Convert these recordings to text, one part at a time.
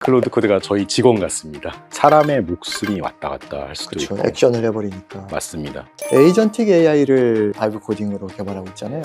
클로드 코드가 저희 직원 같습니다. 사람의 목숨이 왔다 갔다 할 수도 그렇죠. 있고. 액션을 해버리니까. 맞습니다. 에이전틱 AI를 바이브 코딩으로 개발하고 있잖아요.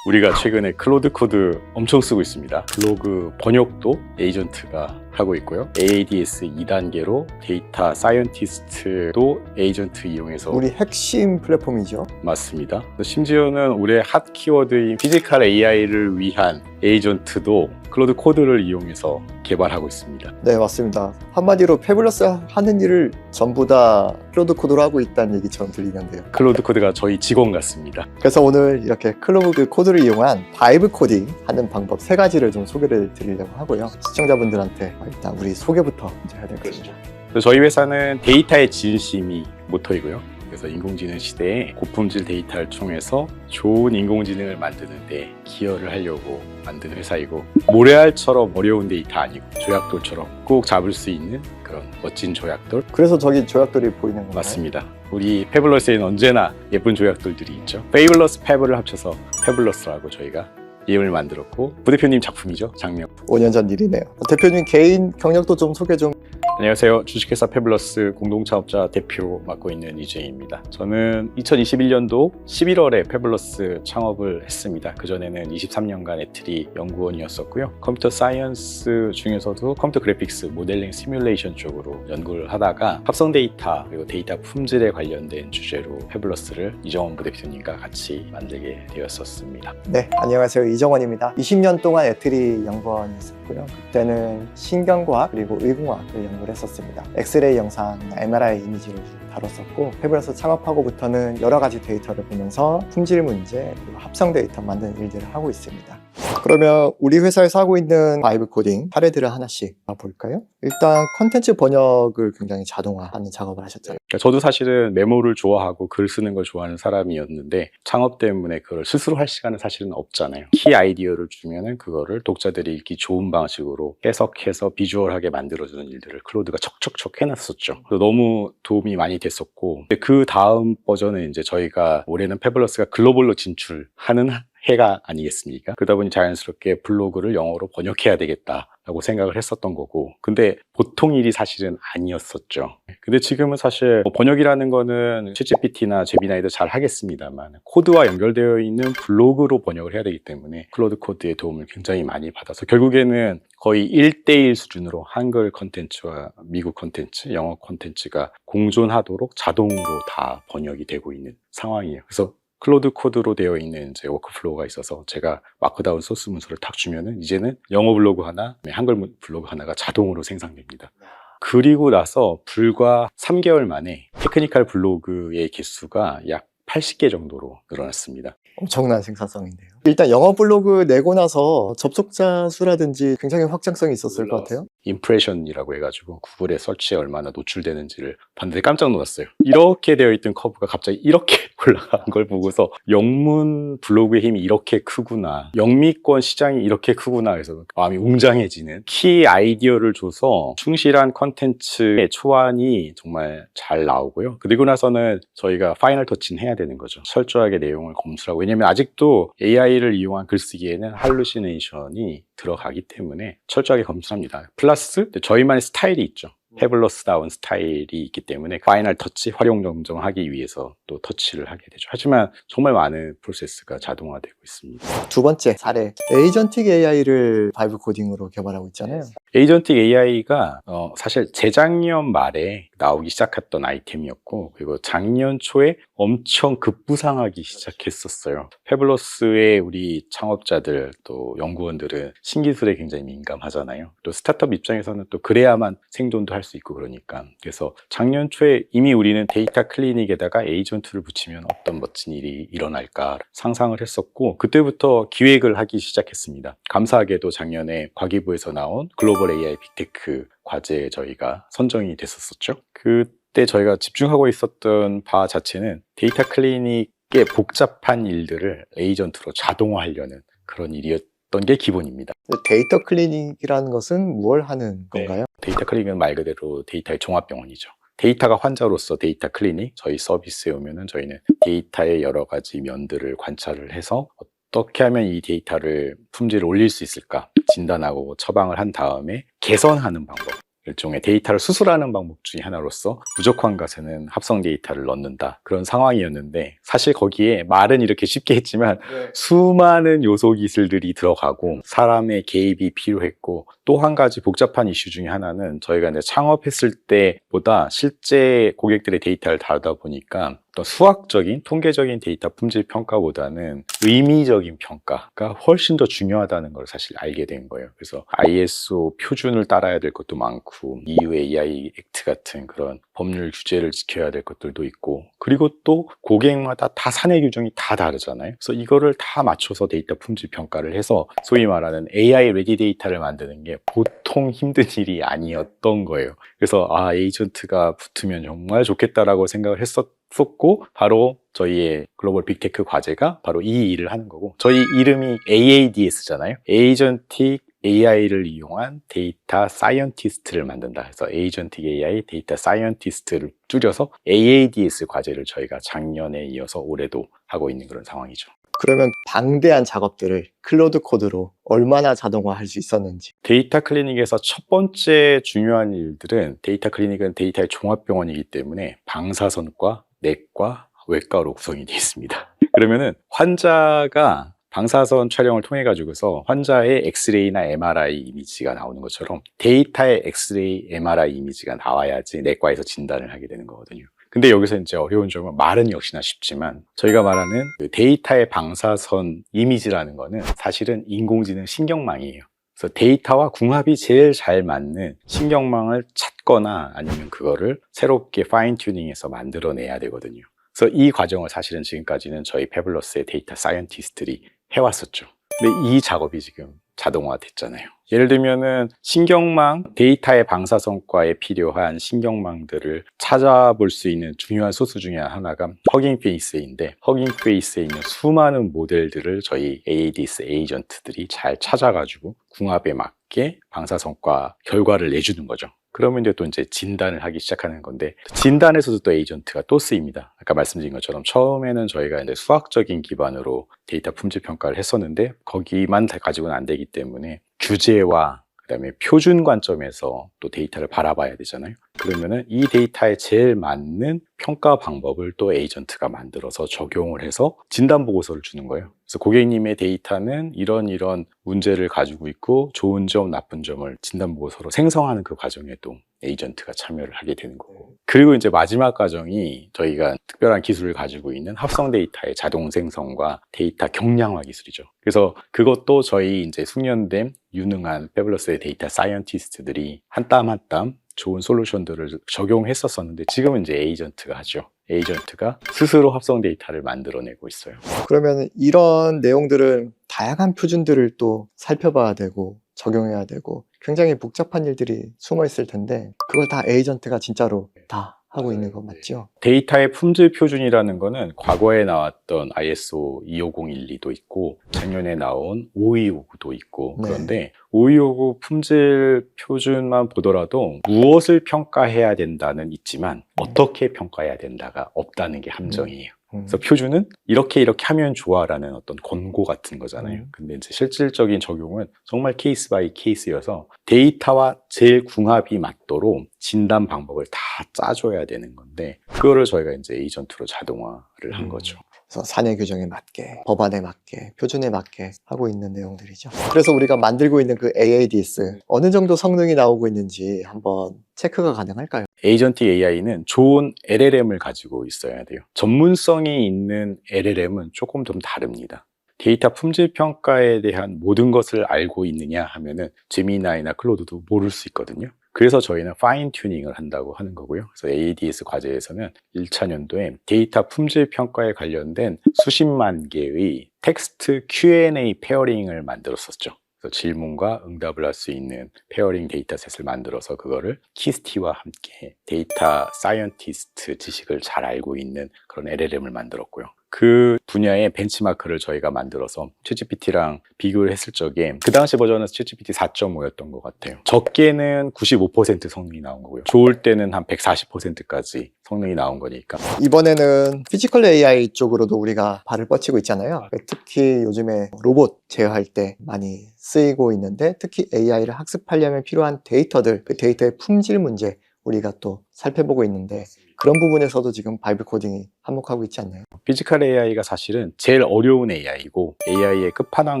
우리가 최근에 클로드 코드 엄청 쓰고 있습니다. 블로그 번역도 에이전트가 하고 있고요. AADS 2단계로 데이터 사이언티스트도 에이전트 이용해서 우리 핵심 플랫폼이죠. 맞습니다. 심지어는 올해 핫 키워드인 피지컬 AI를 위한 에이전트도 클로드 코드를 이용해서 개발하고 있습니다. 네, 맞습니다. 한마디로 페블러스 하는 일을 전부 다 클로드 코드로 하고 있다는 얘기처럼 들리는데요. 클로드 코드가 저희 직원 같습니다. 그래서 오늘 이렇게 클로드 코드를 이용한 바이브 코딩 하는 방법 3가지를 좀 소개를 드리려고 하고요. 시청자분들한테 일단 우리 소개부터 이제 해야 되겠습니다. 저희 회사는 데이터의 진심이 모토이고요. 그래서 인공지능 시대에 고품질 데이터를 통해서 좋은 인공지능을 만드는 데 기여를 하려고 만든 회사이고, 모래알처럼 어려운 데이터 아니고 조약돌처럼 꼭 잡을 수 있는 그런 멋진 조약돌. 그래서 저기 조약돌이 보이는 건가요? 맞습니다. 우리 페블러스에는 언제나 예쁜 조약돌들이 있죠. 페이블러스 페블을 합쳐서 페블러스라고 저희가 이름을 만들었고, 부대표님 작품이죠. 작년. 5년 전 일이네요. 대표님 개인 경력도 좀 소개 좀. 안녕하세요. 주식회사 페블러스 공동창업자 대표 맡고 있는 이재희입니다. 저는 2021년도 11월에 페블러스 창업을 했습니다. 그전에는 23년간 애트리 연구원이었었고요. 컴퓨터 사이언스 중에서도 컴퓨터 그래픽스, 모델링, 시뮬레이션 쪽으로 연구를 하다가 합성 데이터 그리고 데이터 품질에 관련된 주제로 페블러스를 이정원 부대표님과 같이 만들게 되었었습니다. 네, 안녕하세요. 이정원입니다. 20년 동안 애트리 연구원이었고요. 그때는 신경과학 그리고 의공학을 연구를 했었습니다. 엑스레이 영상, MRI 이미지를 다뤘었고, 페블러스 창업하고부터는 여러 가지 데이터를 보면서 품질 문제 그리고 합성 데이터 만드는 일들을 하고 있습니다. 그러면 우리 회사에서 하고 있는 바이브 코딩 사례들을 하나씩 볼까요? 일단 컨텐츠 번역을 굉장히 자동화하는 작업을 하셨잖아요. 저도 사실은 메모를 좋아하고 글 쓰는 걸 좋아하는 사람이었는데, 창업 때문에 그걸 스스로 할 시간은 사실은 없잖아요. 키 아이디어를 주면은 그거를 독자들이 읽기 좋은 방식으로 해석해서 비주얼하게 만들어주는 일들을 클로드가 척척척 해놨었죠. 그래서 너무 도움이 많이 됐었고, 그 다음 버전은 이제 저희가 올해는 페블러스가 글로벌로 진출하는 해가 아니겠습니까? 그러다 보니 자연스럽게 블로그를 영어로 번역해야 되겠다라고 생각을 했었던 거고, 근데 보통 일이 사실은 아니었었죠. 근데 지금은 사실 번역이라는 거는 챗GPT나 제미나이도 잘 하겠습니다만, 코드와 연결되어 있는 블로그로 번역을 해야 되기 때문에 클로드 코드의 도움을 굉장히 많이 받아서 결국에는 거의 1대1 수준으로 한글 콘텐츠와 미국 콘텐츠, 영어 콘텐츠가 공존하도록 자동으로 다 번역이 되고 있는 상황이에요. 그래서 클로드 코드로 되어 있는 이제 워크플로우가 있어서 제가 마크다운 소스 문서를 딱 주면은 이제는 영어 블로그 하나, 한글 블로그 하나가 자동으로 생성됩니다. 그리고 나서 불과 3개월 만에 테크니컬 블로그의 개수가 약 80개 정도로 늘어났습니다. 엄청난 생산성인데요. 일단 영어 블로그 내고 나서 접속자 수라든지 굉장히 확장성이 있었을 것 같아요. 임프레션이라고 해가지고 구글에 설치에 얼마나 노출되는지를 봤는데 깜짝 놀랐어요. 이렇게 되어 있던 커브가 갑자기 이렇게 올라간 걸 보고서 영문 블로그의 힘이 이렇게 크구나, 영미권 시장이 이렇게 크구나 해서 마음이 웅장해지는, 키 아이디어를 줘서 충실한 컨텐츠의 초안이 정말 잘 나오고요. 그리고 나서는 저희가 파이널 터치는 해야 되는 거죠. 철저하게 내용을 검수하고, 왜냐면 아직도 AI를 이용한 글쓰기에는 할루시네이션이 들어가기 때문에 철저하게 검수합니다. 플러스 저희만의 스타일이 있죠. 페블러스다운 스타일이 있기 때문에 파이널 터치, 활용 정정하기 위해서 또 터치를 하게 되죠. 하지만 정말 많은 프로세스가 자동화되고 있습니다. 두 번째 사례, 에이전틱 AI를 바이브 코딩으로 개발하고 있잖아요. 에이전틱 AI가 사실 재작년 말에 나오기 시작했던 아이템이었고, 그리고 작년 초에 엄청 급부상하기 시작했었어요. 페블러스의 우리 창업자들 또 연구원들은 신기술에 굉장히 민감하잖아요. 또 스타트업 입장에서는 또 그래야만 생존도 할 수 있고, 그러니까. 그래서 작년 초에 이미 우리는 데이터 클리닉에다가 에이전트를 붙이면 어떤 멋진 일이 일어날까 상상을 했었고, 그때부터 기획을 하기 시작했습니다. 감사하게도 작년에 과기부에서 나온 글로벌 AI 빅테크 과제에 저희가 선정이 됐었었죠. 그때 저희가 집중하고 있었던 바 자체는 데이터 클리닉의 복잡한 일들을 에이전트로 자동화하려는 그런 일이었던 게 기본입니다. 데이터 클리닉이라는 것은 뭘 하는 건가요? 데이터 클리닉은 말 그대로 데이터의 종합병원이죠. 데이터가 환자로서 데이터 클리닉, 저희 서비스에 오면은 저희는 데이터의 여러 가지 면들을 관찰을 해서 어떻게 하면 이 데이터를 품질을 올릴 수 있을까 진단하고 처방을 한 다음에 개선하는 방법, 일종의 데이터를 수술하는 방법 중에 하나로서 부족한 것에는 합성 데이터를 넣는다, 그런 상황이었는데, 사실 거기에 말은 이렇게 쉽게 했지만 수많은 요소 기술들이 들어가고 사람의 개입이 필요했고, 또 한 가지 복잡한 이슈 중에 하나는 저희가 이제 창업했을 때보다 실제 고객들의 데이터를 다루다 보니까 어떤 수학적인 통계적인 데이터 품질 평가보다는 의미적인 평가가 훨씬 더 중요하다는 걸 사실 알게 된 거예요. 그래서 ISO 표준을 따라야 될 것도 많고 EU AI 액트 같은 그런 법률 규제를 지켜야 될 것들도 있고, 그리고 또 고객마다 다 사내 규정이 다 다르잖아요. 그래서 이거를 다 맞춰서 데이터 품질 평가를 해서 소위 말하는 AI 레디 데이터를 만드는 게 보통 힘든 일이 아니었던 거예요. 그래서 에이전트가 붙으면 정말 좋겠다라고 생각을 했었고, 바로 저희의 글로벌 빅테크 과제가 바로 이 일을 하는 거고, 저희 이름이 AADS잖아요. 에이전틱 AI를 이용한 데이터 사이언티스트를 만든다. 그래서 에이전틱 AI 데이터 사이언티스트를 줄여서 AADS 과제를 저희가 작년에 이어서 올해도 하고 있는 그런 상황이죠. 그러면 방대한 작업들을 클로드 코드로 얼마나 자동화할 수 있었는지. 데이터 클리닉에서 첫 번째 중요한 일들은, 데이터 클리닉은 데이터의 종합병원이기 때문에 방사선과 내과, 외과로 구성이 되어 있습니다. 그러면은 환자가 방사선 촬영을 통해 가지고서 환자의 엑스레이나 MRI 이미지가 나오는 것처럼 데이터의 엑스레이, MRI 이미지가 나와야지 내과에서 진단을 하게 되는 거거든요. 근데 여기서 이제 어려운 점은, 말은 역시나 쉽지만 저희가 말하는 그 데이터의 방사선 이미지라는 거는 사실은 인공지능 신경망이에요. 그래서 데이터와 궁합이 제일 잘 맞는 신경망을 찾거나 아니면 그거를 새롭게 파인 튜닝해서 만들어내야 되거든요. 그래서 이 과정을 사실은 지금까지는 저희 페블러스의 데이터 사이언티스트들이 해왔었죠. 근데 이 작업이 지금 자동화됐잖아요. 예를 들면은 신경망, 데이터의 방사선과에 필요한 신경망들을 찾아볼 수 있는 중요한 소스 중에 하나가 허깅 페이스인데, 허깅 페이스에 있는 수많은 모델들을 저희 AADS 에이전트들이 잘 찾아가지고 궁합에 맞게 방사선과 결과를 내주는 거죠. 그러면 이제 또 이제 진단을 하기 시작하는 건데, 진단에서도 또 에이전트가 또 쓰입니다. 아까 말씀드린 것처럼 처음에는 저희가 이제 수학적인 기반으로 데이터 품질 평가를 했었는데, 거기만 가지고는 안 되기 때문에 규제와 그다음에 표준 관점에서 또 데이터를 바라봐야 되잖아요. 그러면은 이 데이터에 제일 맞는 평가 방법을 또 에이전트가 만들어서 적용을 해서 진단 보고서를 주는 거예요. 그래서 고객님의 데이터는 이런 문제를 가지고 있고 좋은 점, 나쁜 점을 진단 보고서로 생성하는 그 과정에도 에이전트가 참여를 하게 되는 거고, 그리고 이제 마지막 과정이 저희가 특별한 기술을 가지고 있는 합성 데이터의 자동 생성과 데이터 경량화 기술이죠. 그래서 그것도 저희 이제 숙련된 유능한 페블러스의 데이터 사이언티스트들이 한 땀 한 땀 좋은 솔루션들을 적용했었었는데, 지금은 이제 에이전트가 하죠. 에이전트가 스스로 합성 데이터를 만들어내고 있어요. 그러면 이런 내용들은 다양한 표준들을 또 살펴봐야 되고 적용해야 되고 굉장히 복잡한 일들이 숨어 있을 텐데, 그걸 다 에이전트가 진짜로 다 하고 있는 거 맞죠? 데이터의 품질 표준이라는 거는 과거에 나왔던 ISO 25012도 있고 작년에 나온 5259도 있고, 네. 그런데 5259 품질 표준만 보더라도 무엇을 평가해야 된다는 있지만 어떻게 평가해야 된다가 없다는 게 함정이에요. 그래서 표준은 이렇게 하면 좋아라는 어떤 권고 같은 거잖아요. 근데 이제 실질적인 적용은 정말 케이스 바이 케이스여서 데이터와 제일 궁합이 맞도록 진단 방법을 다 짜줘야 되는 건데, 그거를 저희가 이제 에이전트로 자동화를 한 거죠. 그래서 사내 규정에 맞게, 법안에 맞게, 표준에 맞게 하고 있는 내용들이죠. 그래서 우리가 만들고 있는 그 AADS 어느 정도 성능이 나오고 있는지 한번 체크가 가능할까요? 에이전틱 AI는 좋은 LLM을 가지고 있어야 돼요. 전문성이 있는 LLM은 조금 좀 다릅니다. 데이터 품질 평가에 대한 모든 것을 알고 있느냐 하면은 제미나이나 클로드도 모를 수 있거든요. 그래서 저희는 파인 튜닝을 한다고 하는 거고요. 그래서 AADS 과제에서는 1차 년도에 데이터 품질 평가에 관련된 수십만 개의 텍스트 Q&A 페어링을 만들었었죠. 그래서 질문과 응답을 할 수 있는 페어링 데이터셋을 만들어서 그거를 키스티와 함께 데이터 사이언티스트 지식을 잘 알고 있는 그런 LLM을 만들었고요. 그 분야의 벤치마크를 저희가 만들어서 챗GPT랑 비교를 했을 적에 그 당시 버전은 챗GPT 4.5였던 것 같아요. 적게는 95% 성능이 나온 거고요. 좋을 때는 한 140%까지 성능이 나온 거니까. 이번에는 피지컬 AI 쪽으로도 우리가 발을 뻗치고 있잖아요. 특히 요즘에 로봇 제어할 때 많이 쓰이고 있는데 특히 AI를 학습하려면 필요한 데이터들, 그 데이터의 품질 문제 우리가 또 살펴보고 있는데 그런 부분에서도 지금 바이브 코딩이 한몫하고 있지 않나요? 피지컬 AI가 사실은 제일 어려운 AI이고 AI의 끝판왕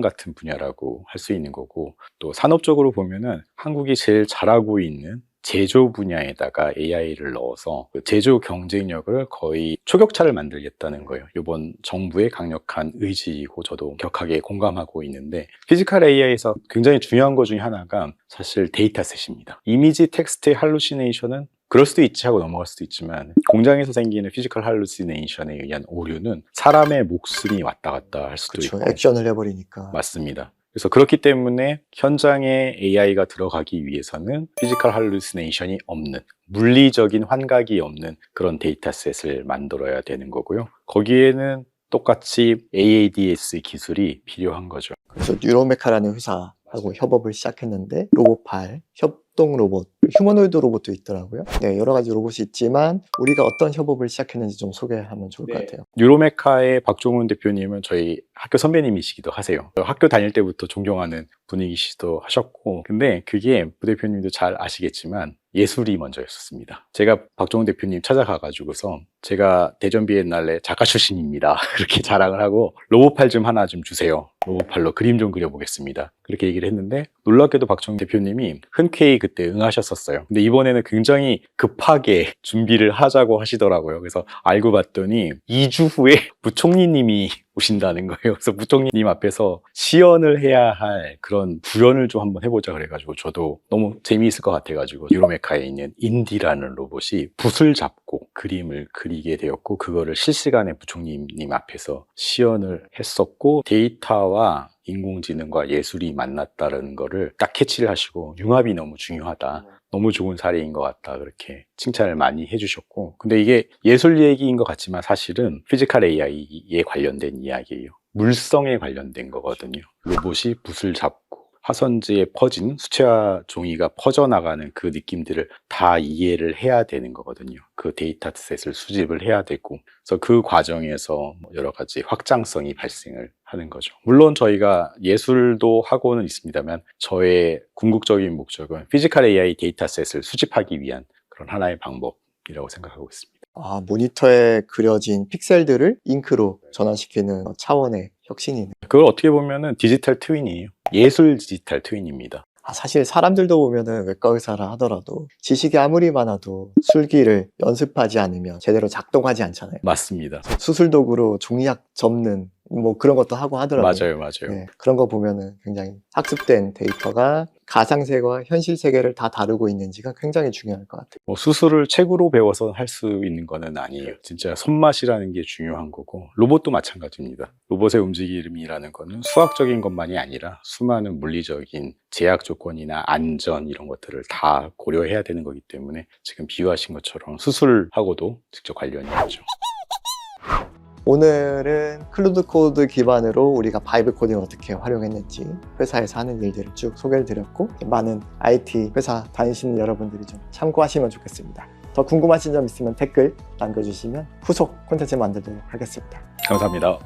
같은 분야라고 할 수 있는 거고, 또 산업적으로 보면은 한국이 제일 잘하고 있는 제조 분야에다가 AI를 넣어서 그 제조 경쟁력을 거의 초격차를 만들겠다는 거예요. 이번 정부의 강력한 의지이고 저도 격하게 공감하고 있는데, 피지컬 AI에서 굉장히 중요한 것 중에 하나가 사실 데이터셋입니다. 이미지 텍스트의 할루시네이션은 그럴 수도 있지 하고 넘어갈 수도 있지만, 공장에서 생기는 피지컬 할루시네이션에 의한 오류는 사람의 목숨이 왔다 갔다 할 수도 그렇죠. 있고. 액션을 해버리니까. 맞습니다. 그래서 그렇기 때문에 현장에 AI가 들어가기 위해서는 피지컬 할루시네이션이 없는, 물리적인 환각이 없는 그런 데이터셋을 만들어야 되는 거고요. 거기에는 똑같이 AADS 기술이 필요한 거죠. 그래서 뉴로메카라는 회사하고 협업을 시작했는데 로봇팔, 협동 로봇, 휴머노이드 로봇도 있더라고요. 네, 여러 가지 로봇이 있지만 우리가 어떤 협업을 시작했는지 좀 소개하면 좋을 것 같아요. 뉴로메카의 박종훈 대표님은 저희 학교 선배님이시기도 하세요. 학교 다닐 때부터 존경하는 분이시기도 하셨고, 근데 그게 부 대표님도 잘 아시겠지만 예술이 먼저였었습니다. 제가 박종훈 대표님 찾아가가지고서 제가 대전 비엔날레 작가 출신입니다. 그렇게 자랑을 하고 로봇팔 좀 하나 좀 주세요. 로봇팔로 그림 좀 그려보겠습니다. 그렇게 얘기를 했는데 놀랍게도 박종훈 대표님이 흔쾌히 그때 응하셨었어요. 근데 이번에는 굉장히 급하게 준비를 하자고 하시더라고요. 그래서 알고 봤더니 2주 후에 부총리님이 오신다는 거예요. 그래서 부총리님 앞에서 시연을 해야 할 그런 구현을 좀 한번 해보자 그래가지고 저도 너무 재미있을 것 같아가지고 뉴로메카에 있는 인디라는 로봇이 붓을 잡고 그림을 그리게 되었고, 그거를 실시간에 부총리님 앞에서 시연을 했었고, 데이터와 인공지능과 예술이 만났다는 거를 딱 캐치를 하시고 융합이 너무 중요하다, 너무 좋은 사례인 것 같다, 그렇게 칭찬을 많이 해주셨고. 근데 이게 예술 얘기인 것 같지만 사실은 피지컬 AI에 관련된 이야기예요. 물성에 관련된 거거든요. 로봇이 붓을 잡고 화선지에 퍼진 수채화 종이가 퍼져나가는 그 느낌들을 다 이해를 해야 되는 거거든요. 그 데이터셋을 수집을 해야 되고, 그래서 그 과정에서 여러 가지 확장성이 발생을 하는 거죠. 물론 저희가 예술도 하고는 있습니다만 저의 궁극적인 목적은 피지컬 AI 데이터셋을 수집하기 위한 그런 하나의 방법이라고 생각하고 있습니다. 모니터에 그려진 픽셀들을 잉크로 전환시키는 차원의 혁신이네요. 그걸 어떻게 보면은 디지털 트윈이에요. 예술 디지털 트윈입니다. 사실 사람들도 보면은 외과 의사라 하더라도 지식이 아무리 많아도 술기를 연습하지 않으면 제대로 작동하지 않잖아요. 맞습니다. 수술 도구로 종이약 접는 뭐 그런 것도 하고 하더라고요. 맞아요. 네, 그런 거 보면은 굉장히 학습된 데이터가 가상세계와 현실 세계를 다 다루고 있는지가 굉장히 중요할 것 같아요. 뭐 수술을 책으로 배워서 할 수 있는 거는 아니에요. 진짜 손맛이라는 게 중요한 거고, 로봇도 마찬가지입니다. 로봇의 움직임이라는 거는 수학적인 것만이 아니라 수많은 물리적인 제약 조건이나 안전 이런 것들을 다 고려해야 되는 거기 때문에 지금 비유하신 것처럼 수술하고도 직접 관련이 있죠. 오늘은 클로드 코드 기반으로 우리가 바이브 코딩을 어떻게 활용했는지 회사에서 하는 일들을 쭉 소개를 드렸고, 많은 IT 회사 다니시는 여러분들이 좀 참고하시면 좋겠습니다. 더 궁금하신 점 있으면 댓글 남겨주시면 후속 콘텐츠 만들도록 하겠습니다. 감사합니다.